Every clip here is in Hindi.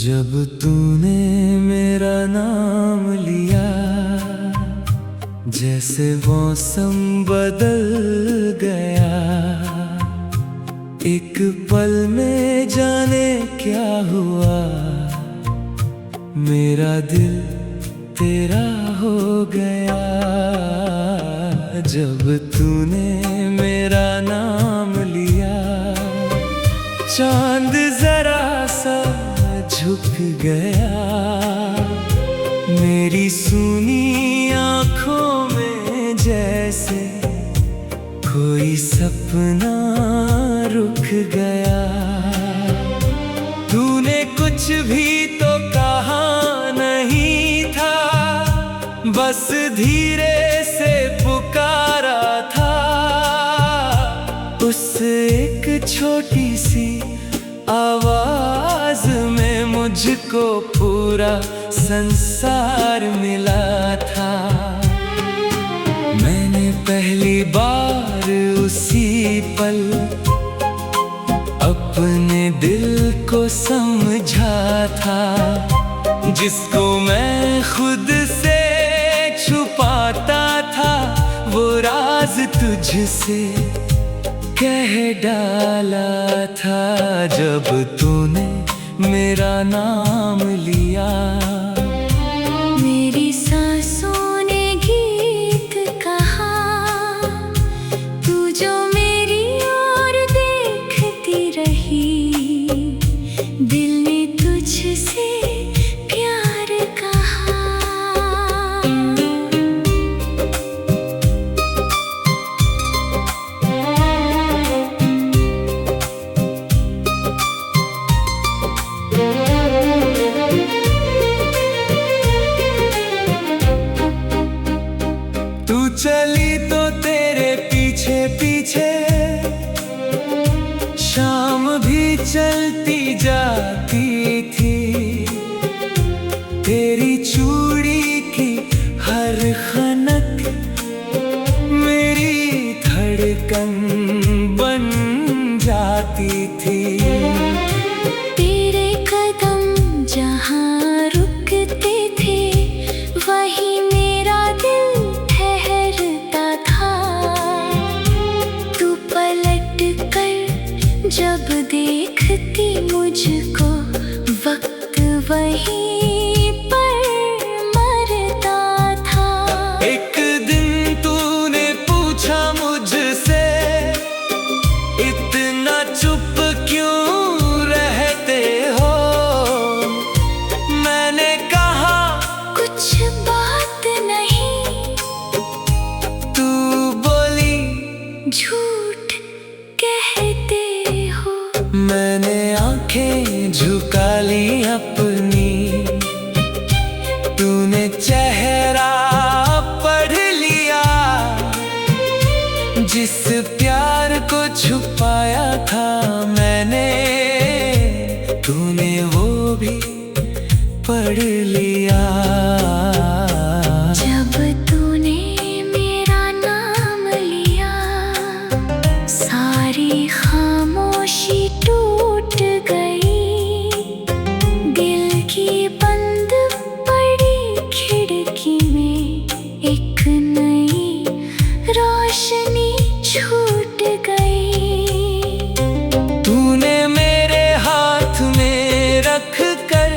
जब तूने मेरा नाम लिया, जैसे मौसम बदल गया। एक पल में जाने क्या हुआ, मेरा दिल तेरा हो गया। जब तूने मेरा नाम लिया, चांद जरा सा झुक गया। मेरी सूनी आँखों में जैसे कोई सपना रुक गया। तूने कुछ भी तो कहा नहीं था, बस धीरे से पुकारा था। उस एक छोटी सी आवाज में मुझको पूरा संसार मिला था। मैंने पहली बार उसी पल अपने दिल को समझा था, जिसको मैं खुद से छुपाता था। वो राज तुझसे कह डाला था, जब तूने मेरा नाम लिया। मेरी सांसों ने गीत कहा, तू जो मेरी ओर देखती रही। दिल ने तुझसे प्यार कहा। तू चली तो तेरे पीछे पीछे शाम भी चलती जाती थी। तेरी चूड़ी की हर खनक मेरी धड़कन बन जाती थी। तेरे कदम जहाँ रुकते थे, वही मेरा दिल ठहरता था। तू पलट कर जब देखती मुझको, वक्त वहीं पर मरता था। एक दिन तूने पूछा मुझसे, इतना चुप क्यों रहते हो? मैंने कहा कुछ बात नहीं। तू बोली झूठ कहते हो। मैंने आंखें झुका ली अपनी, तूने चेहरा पढ़ लिया। जिस प्यार को छुपाया था मैंने, तूने वो भी पढ़ लिया। जब तूने मेरा नाम लिया, सारी खामोशी टूट गई। दिल की बंद पड़ी खिड़की में एक नई रोशनी छूट गई। तूने मेरे हाथ में रख कर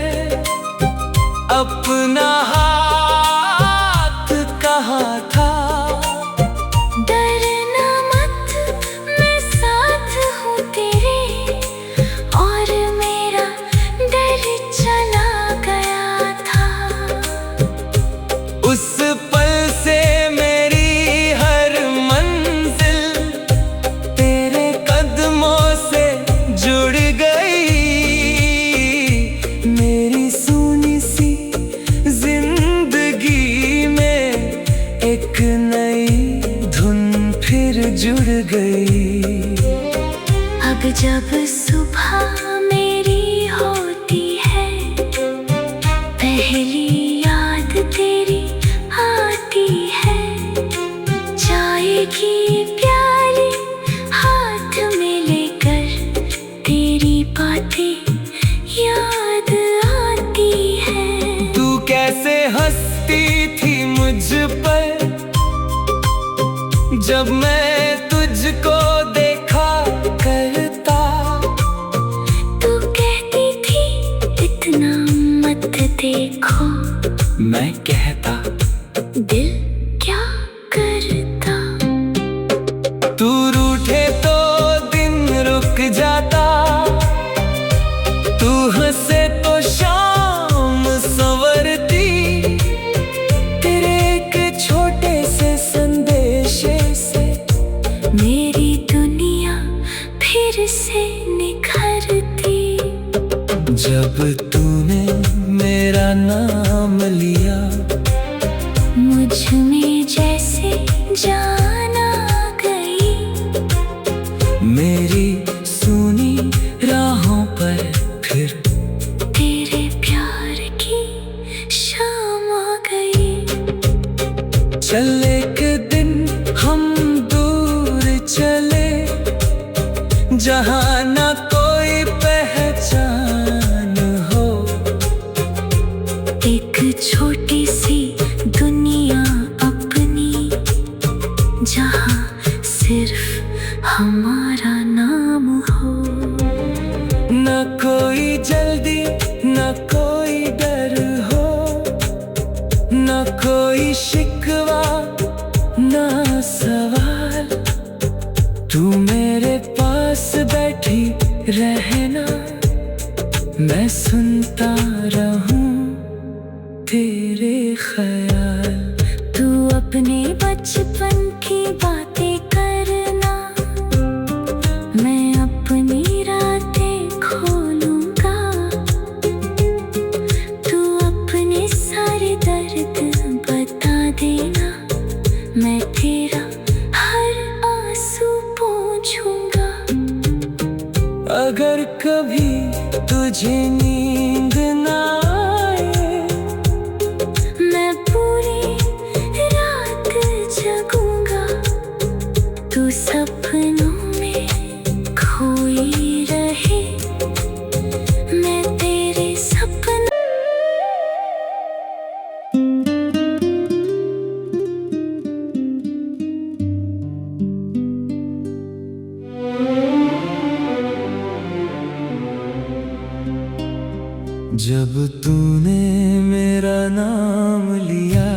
अपना हाथ कहा था। डरना मत, मैं साथ हूँ तेरे। और मेरा डर चला गया था। उस पल से मेरी हर मंजिल तेरे कदमों से जुड़ गई। मेरी सूनी सी जिंदगी में एक नई धुन फिर जुड़ गई। अब जब सुबह मेरी होती है, पहली याद तेरी आती है। चाय की प्याली हाथ में लेकर तेरी बातें याद जब मैं तुझको देखा करता। तू कहती थी इतना मत देखो, मैं कहता दिल क्या करता। तू रूठे तो दिन रुक जाता, तू हंसे तो शाम संवरती। तेरे एक छोटे से संदेशे से मेरी दुनिया फिर से निखरती। जब तूने मेरा नाम लिया, मुझ में जैसे जान आ गई। मेरी सुनी राहों पर फिर तेरे प्यार की शाम आ गई। चल एक दिन हम दूर चले, जहाँ ना कोई पहचान हो। एक छोटी सी दुनिया अपनी, जहाँ सिर्फ हमारा नाम हो। न कोई जल्दी न कोई डर हो, न कोई शिकवा न सवाल। तू मेरे पास बैठी रहना, मैं सुनता रहूं तेरे ख्याल। तू अपने बचपन की बातें करना, मैं अपनी रातें खोलूंगा। तू अपने सारे दर्द बता देना, मैं तेरा हर आंसू पोंछूंगा। अगर कभी तुझे नींद ना आए, मैं पूरी रात जगूंगा। तू सपनों में खोई रहे, मैं तेरे सपन। जब तूने मेरा नाम लिया,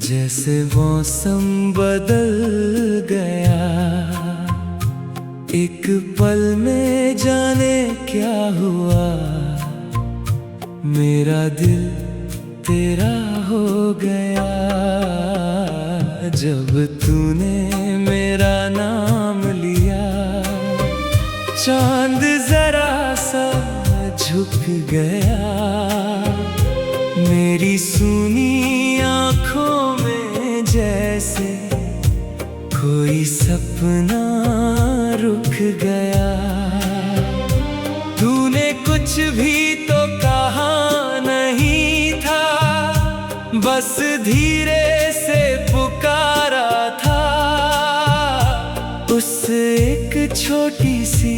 जैसे मौसम बदल गया। एक पल में जाने क्या हुआ, मेरा दिल तेरा हो गया। जब तूने मेरा नाम लिया, चांद जरा सा झुक गया। मेरी सूनी आँखों में जैसे कोई सपना रुक गया। तूने कुछ भी तो कहा नहीं था, बस धीरे से पुकारा था। उस एक छोटी सी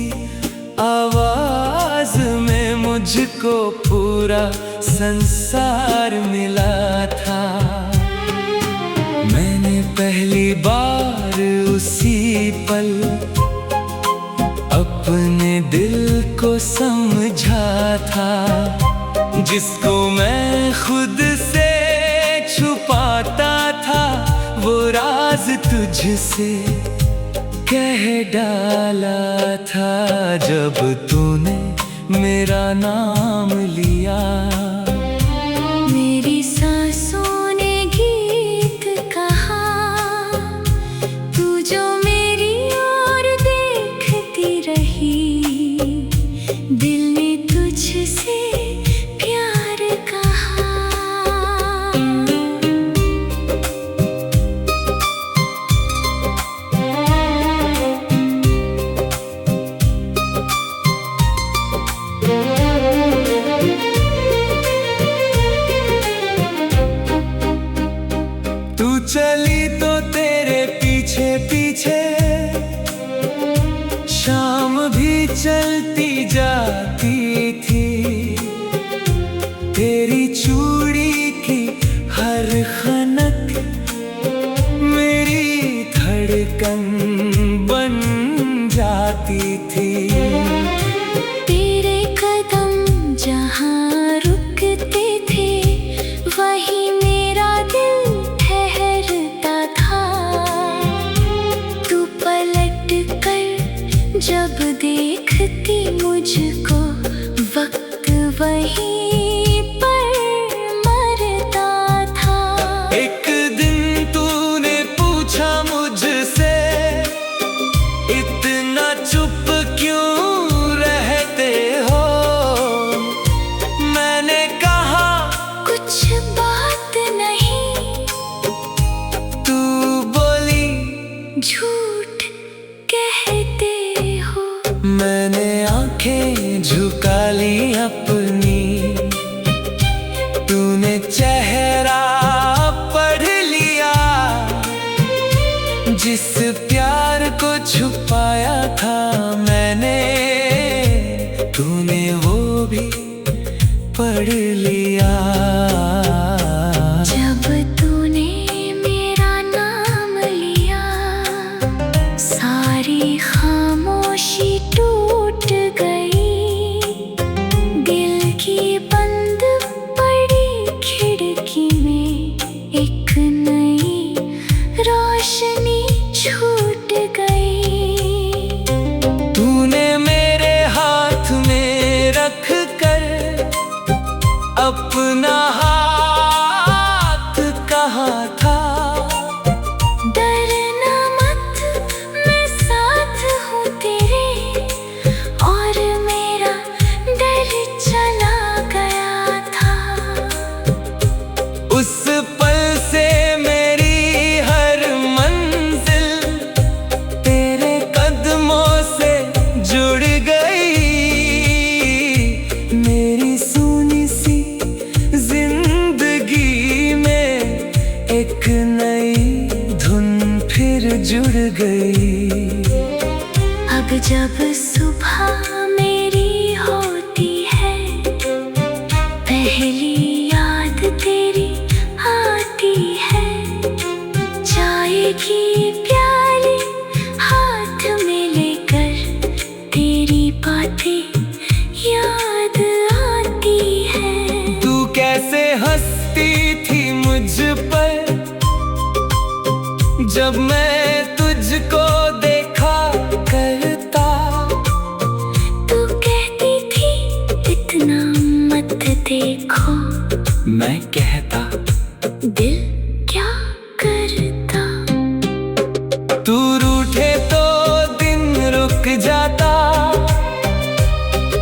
आवाज में मुझको पूरा संसार मिला था। मैंने पहली बार उसी पल अपने दिल को समझा था, जिसको मैं खुद से छुपाता था। वो राज तुझसे कह डाला था, जब तूने मेरा नाम लिया। मेरी सांसों ने गीत कहा, तू जो मेरी ओर देखती रही। दिल ने तुझसे प्यार कहा। पढ़ लिया। जब तूने मेरा नाम लिया, सारी खामोशी टूट गई। दिल की बंद पड़ी खिड़की में एक नई रोशनी छूट गई। तूने मेरे हाथ में रख कर अपना हाथ कहा था। डरना मत, मैं साथ हूँ तेरे, और मेरा डर चला गया था। उस पल से मेरी हर मंजिल तेरे कदमों से जुड़ गई। मेरी सूनी सी जिंदगी में एक नई धुन फिर जुड़ गई। अब जब सुबह मेरी होती है, पहली याद तेरी आती है। चाय की प्याली हाथ में लेकर तेरी बातें याद आती है। तू कैसे हंसती थी मुझ पर जब मैं तुझको देखा करता। तू कहती थी इतना मत देखो, मैं कहता दिल क्या करता। तू रूठे तो दिन रुक जाता,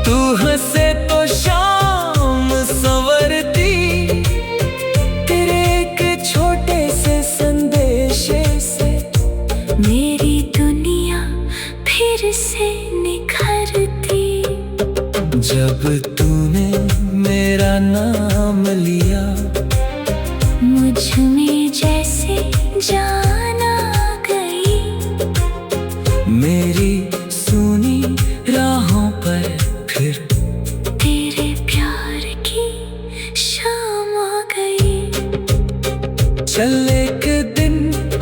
तू हंसे तो शाम संवरती। तेरे एक छोटे से संदेशे से मेरी दुनिया फिर से निखरती। जब तूने मेरा नाम लिया, मुझ में जैसे जान आ गई। मेरी सुनी राहों पर फिर तेरे प्यार की शाम आ गई। चल एक दिन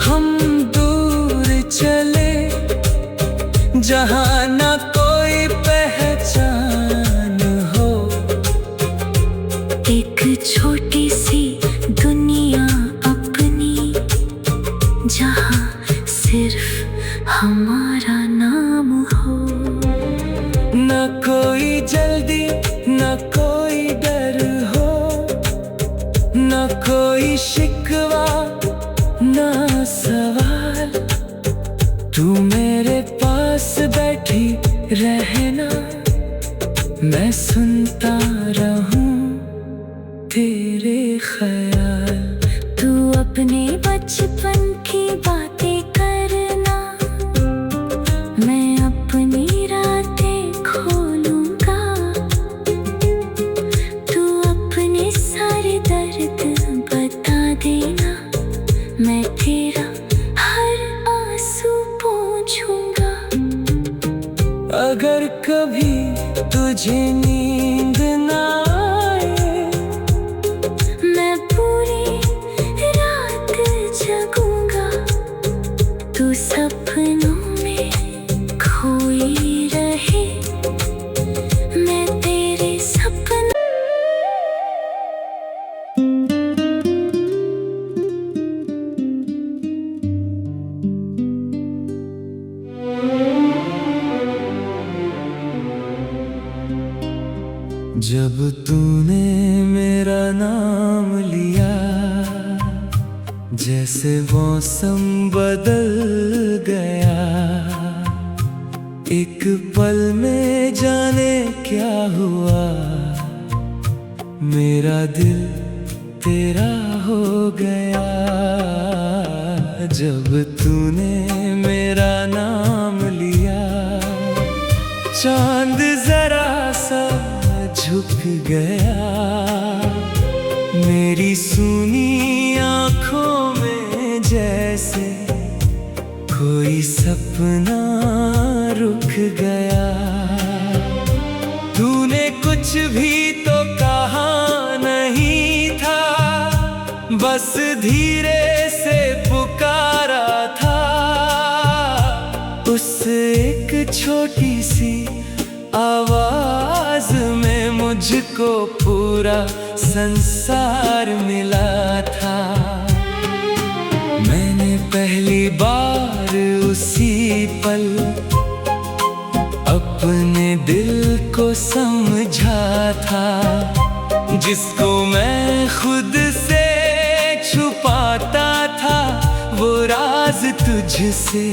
हम दूर चले, जहाँ ना कोई पहचान हो। एक छोटी सी दुनिया अपनी, जहाँ सिर्फ हमारा नाम हो। न कोई जल्दी न कोई डर हो, न कोई शिकवा न सवाल। तू मेरे पास बैठी रहना, मैं सुनता रहूं तेरे ख्याल। तू अपने बचपन की बातें करना, मैं अपनी रातें खोलूंगा। तू अपने सारे दर्द बता देना, मैं तेरा हर आंसू पोंछूंगा। अगर कभी तुझे नींद ना आए, मैं पूरी रात जगूंगा। तू सपनों में खोई रहे, मैं तेरे सपनों। जब तूने मेरा नाम लिया, जैसे मौसम बदल गया। एक पल में जाने क्या हुआ, मेरा दिल तेरा हो गया। जब तूने मेरा नाम लिया, चांद जरा सा झुक गया। मेरी सूनी आँखों में जैसे कोई सपना रुक गया। तूने कुछ भी तो कहा मुझको पूरा संसार मिला था। मैंने पहली बार उसी पल अपने दिल को समझा था, जिसको मैं खुद से छुपाता था, वो राज तुझसे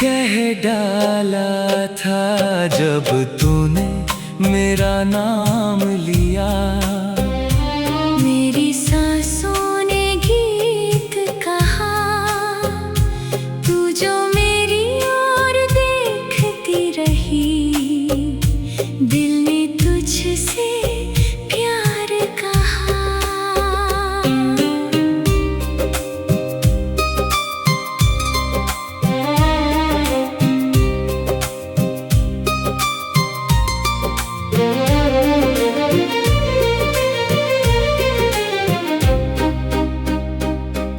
कह डाला था। जब तूने मेरा नाम लिया, मेरी सांसों ने गीत कहा, तू जो मेरी ओर देखती रही, दिल ने तुझसे प्यार कहा।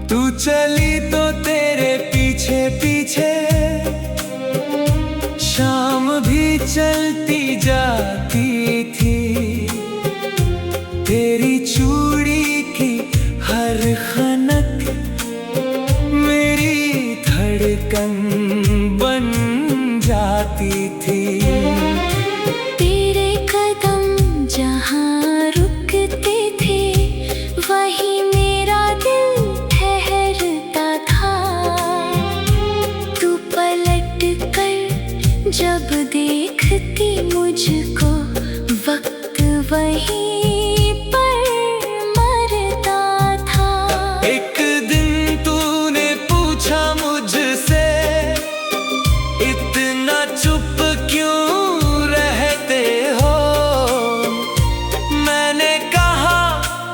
तू चली तो तेरे पीछे पीछे शाम भी चलती जाती थी। तेरी चूड़ी की हर खनक मेरी धड़कन बन जाती थी। तेरे कदम जहाँ रुकते थे, वहीं मेरा दिल ठहरता था। तू पलट कर जब देखती मुझको, वक्त वहीं पर मरता था। एक दिन तूने पूछा मुझसे, इतना चुप क्यों रहते हो? मैंने कहा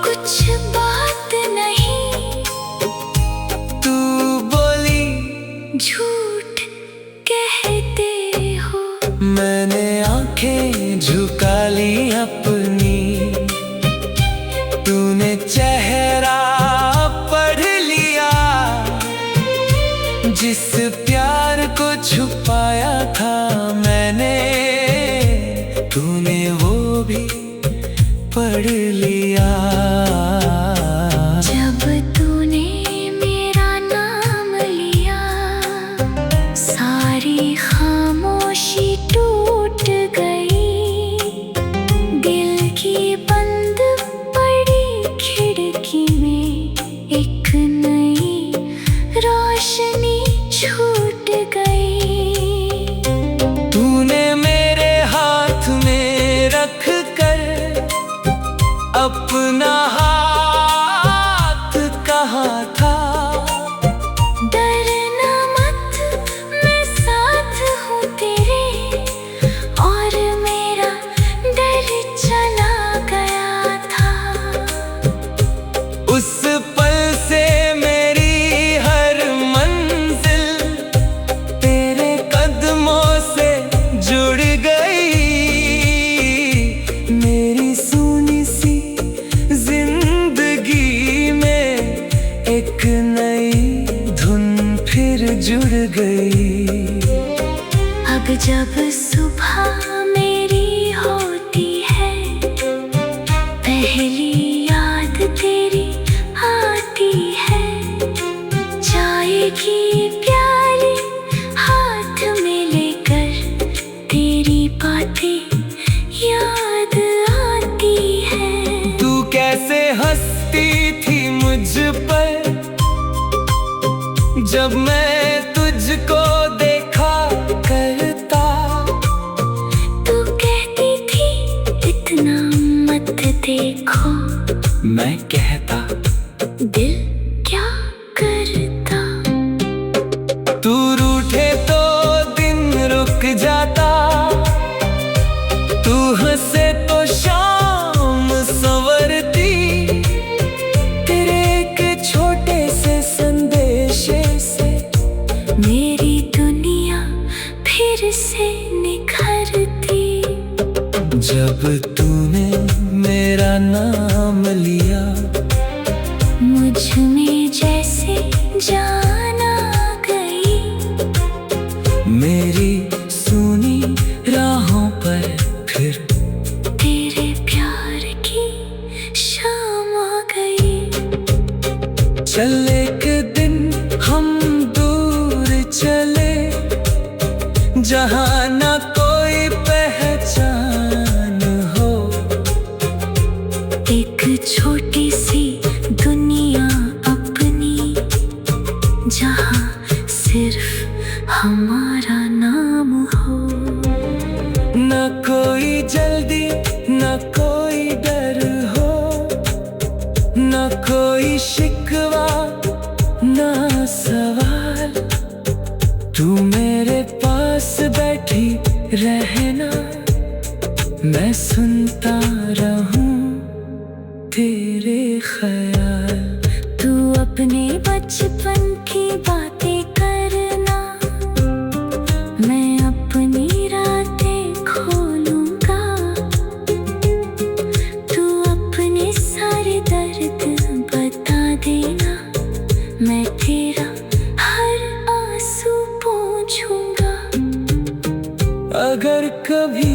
कुछ बात नहीं। तू बोली झूठ कहते हो। मैंने आंखें झुका ली अपनी, तूने चेहरा पढ़ लिया। जिस प्यार को छुपाया था मैंने, तूने वो भी पढ़ लिया। जब तूने मेरा नाम लिया, सारी खामोशी टूट गई। दिल की बंद पड़ी खिड़की में एक नई रोशनी छूट गई। तूने मेरे हाथ में रख कर अपना हाथ कहा था। डरना मत, मैं साथ हूँ तेरे, और मेरा डर चला गया था। उस पल से मेरी हर मंजिल तेरे कदमों से जुड़ गई। मेरी सुनी सी जिंदगी में एक नई धुन फिर जुड़ गई। अब जब सुबह मेरी होती है, पहली याद तेरी आती है। चाय की प्याली हाथ में लेकर, तेरी बातें याद आती है। तू कैसे हंसती थी मुझ पर जब मैं तुझको देखा करता। तू कहती थी इतना मत देखो, मैं कहता दिल क्या करता। तू रूठे तो दिन रुक जाता, तू हंसे तो शाम संवरती। तेरे एक छोटे से संदेशे से मेरी दुनिया फिर से निखरती। जब तूने मेरा नाम लिया, मुझ में जैसे जान आ गई। मेरी सुनी राहों पर फिर तेरे चल एक दिन हम दूर चले, जहाँ ना कोई पहचान हो। एक छोटी सी दुनिया अपनी, जहाँ सिर्फ हमारा नाम हो। न कोई जल्दी न कोई डर हो, न कोई शिकवा न सवाल। तू मेरे पास बैठी रहना, मैं सुनता रहूं तेरे ख्याल। तू अपने बचपन की बातें करना, मैं अपनी रातें खोलूंगा। तू अपने सारे दर्द बता देना, मैं तेरा हर आंसू पोंछूंगा। अगर कभी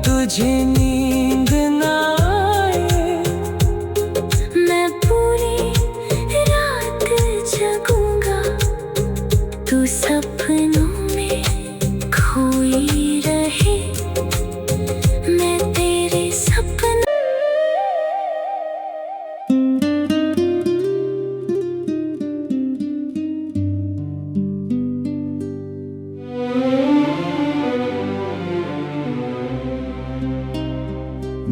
तुझे नींद ना आए, मैं पूरी रात जगूंगा। तू सपनों में खोई रहे, मैं तेरे सपन।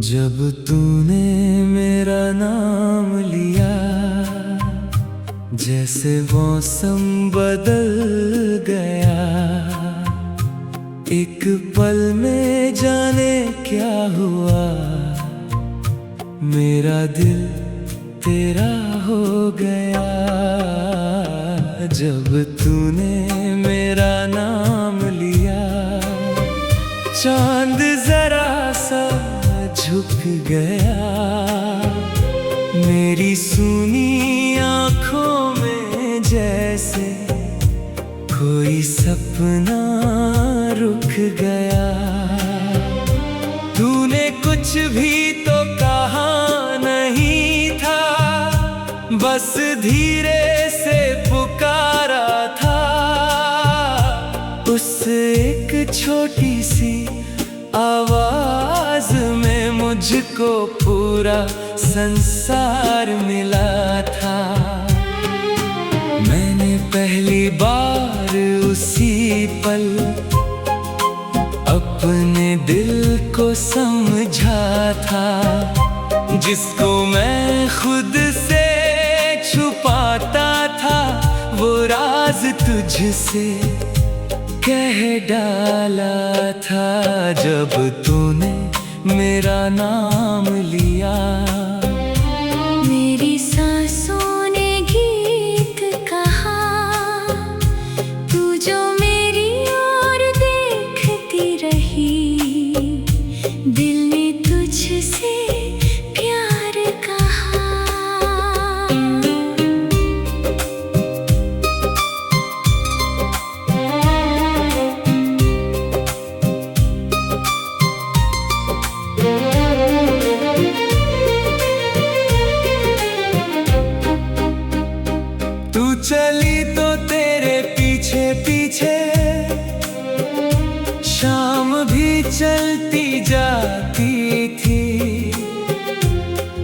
जब तूने मेरा नाम लिया, जैसे मौसम बदल गया। एक पल में जाने क्या हुआ, मेरा दिल तेरा हो गया। जब तूने मेरा नाम लिया, चांद जरा सा झुक गया। मेरी सूनी आँखों में जैसे कोई सपना रुक गया। तूने कुछ भी तो कहा नहीं था, बस धीरे से पुकारा था। उस एक छोटी सी आवाज में मुझको पूरा संसार मिला था। मैंने पहली बार उसी पल अपने दिल को समझा था, जिसको मैं खुद से छुपाता था। वो राज तुझसे कह डाला था, जब तूने मेरा नाम लिया। मेरी सांसों ने गीत कहा, तू जो मेरी ओर देखती रही। दिल ने तुझसे प्यार कहा। तू चली तो तेरे पीछे पीछे, शाम भी चलती जाती थी।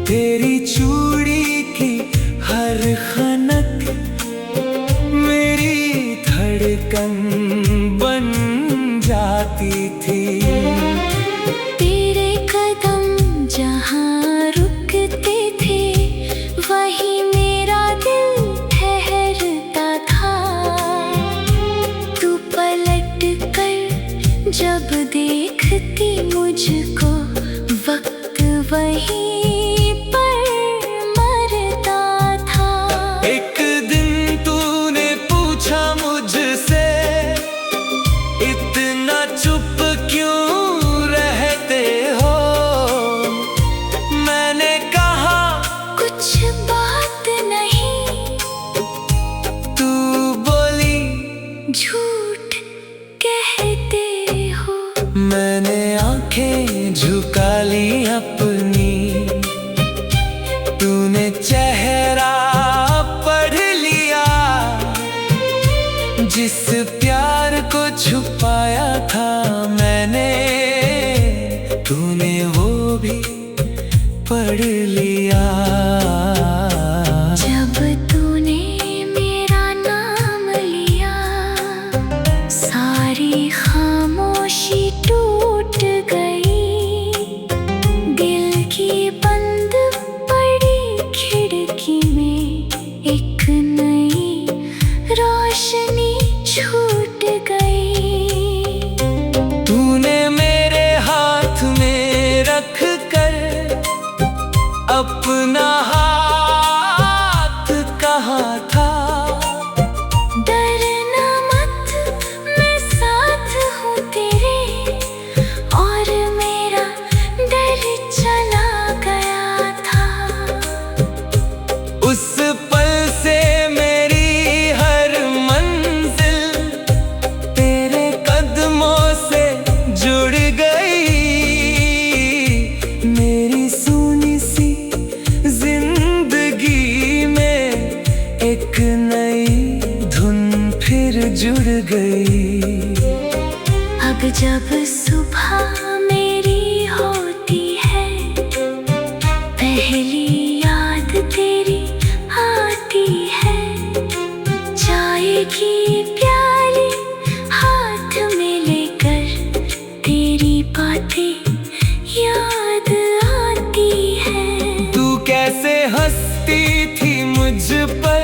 तेरी चूड़ी की हर खनक मेरी धड़कन बन जाती थी। तेरे कदम जहाँ रुकते थे, वही मेरा दिल ठहरता था। तू पलट कर जब देखती मुझको, वक्त वहीं पर मरता था। एक दिन तूने पूछा मुझसे, लिया। जब तूने मेरा नाम लिया, सारी खामोशी टूट गई। दिल की बंद पड़ी खिड़की में एक नई रोशनी छूट गई। तूने मेरे हाथ में रख कर अपना हाथ कहा था। डरना मत, मैं साथ हूँ तेरे, और मेरा डर चला गया था। उस पल से मेरी हर मंजिल तेरे कदमों से जुड़ गई। मेरी सूनी सी जिंदगी में एक नई धुन फिर जुड़ गई। अब जब सुबह मेरी होती है, पहली याद तेरी आती है। चाय की प्याली हाथ में लेकर तेरी बातें याद आती है। तू कैसे हंसती थी मुझ पर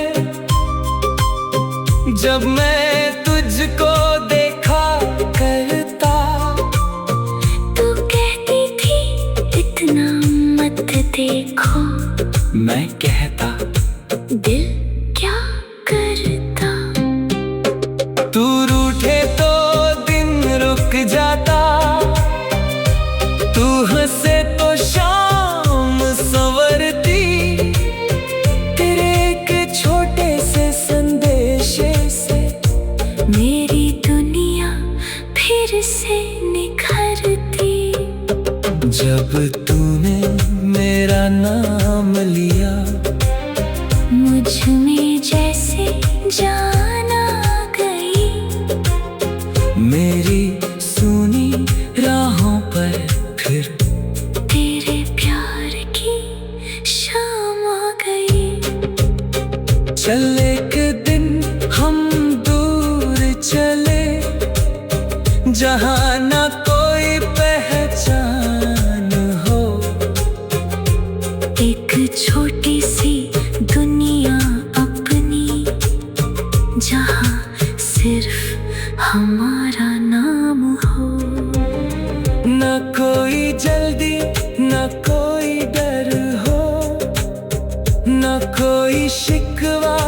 जब मैं तुझको देखा करता। तू कहती थी इतना मत देखो, मैं कहता दिल क्या करता। तू रूठे तो दिन रुक जाता, तू हंसे तो शाम संवरती। तेरे एक छोटे से संदेशे से मेरी दुनिया फिर से निखरती। जब तूने मेरा नाम लिया, मुझ में जैसे जान आ गई। मेरी सुनी राहों पर फिर तेरे प्यार की शाम आ गई। चल एक दिन हम दूर चले, जहाँ ना कोई पहचान हो। एक छोटी सी दुनिया अपनी, जहाँ सिर्फ हमारा नाम हो। न कोई जल्दी न कोई डर हो, न कोई शिकवा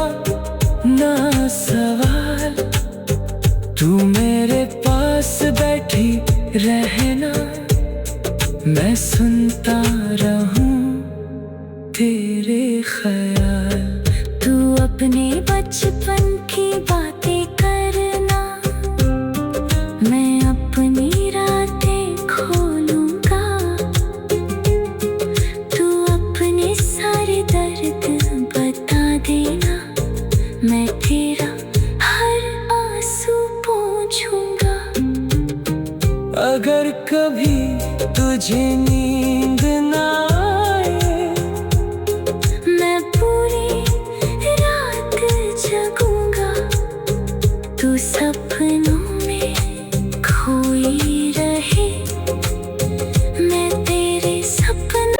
न सवाल। तू मेरे पास बैठी रहना, मैं सुनता रहूं तेरे ख्याल। तू अपने बचपन की बातें करना, मैं अपनी रातें खोलूंगा। तू अपने सारे दर्द बता देना, मैं तेरा हर आंसू पोंछूंगा। अगर कभी तुझे नींद ना आए, मैं पूरी रात जगूंगा। तू सपनों में खोई रहे, मैं तेरे सपनों।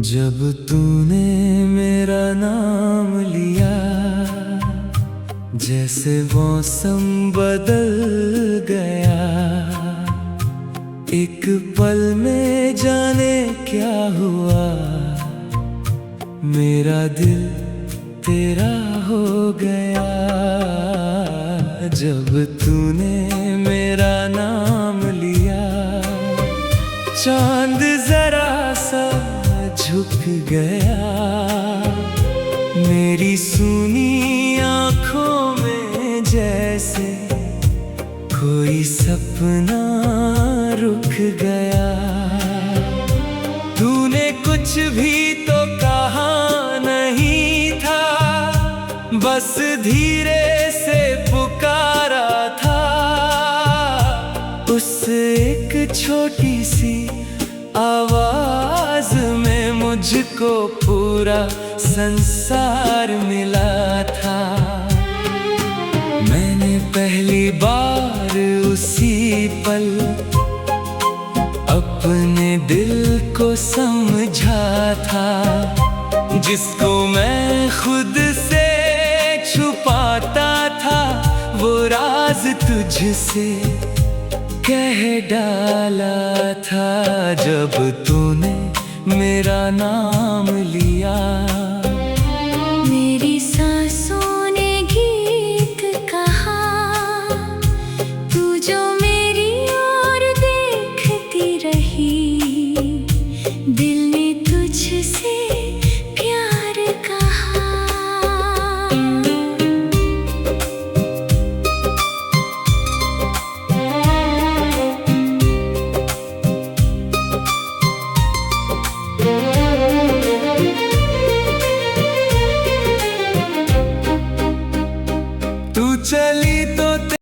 जब तूने मेरा नाम लिया, जैसे मौसम बदल गया। एक पल में जाने क्या हुआ, मेरा दिल तेरा हो गया। जब तूने मेरा नाम लिया, चांद जरा सा झुक गया। मेरी सूनी आँखों में जैसे कोई सपना रुक गया। तूने कुछ भी तो कहा नहीं, बस धीरे से पुकारा था। उस एक छोटी सी आवाज में मुझको पूरा संसार मिला था। मैंने पहली बार उसी पल अपने दिल को समझा था, जिसको मैं खुद से छुपाता था। वो राज तुझसे कह डाला था, जब तूने मेरा नाम लिया।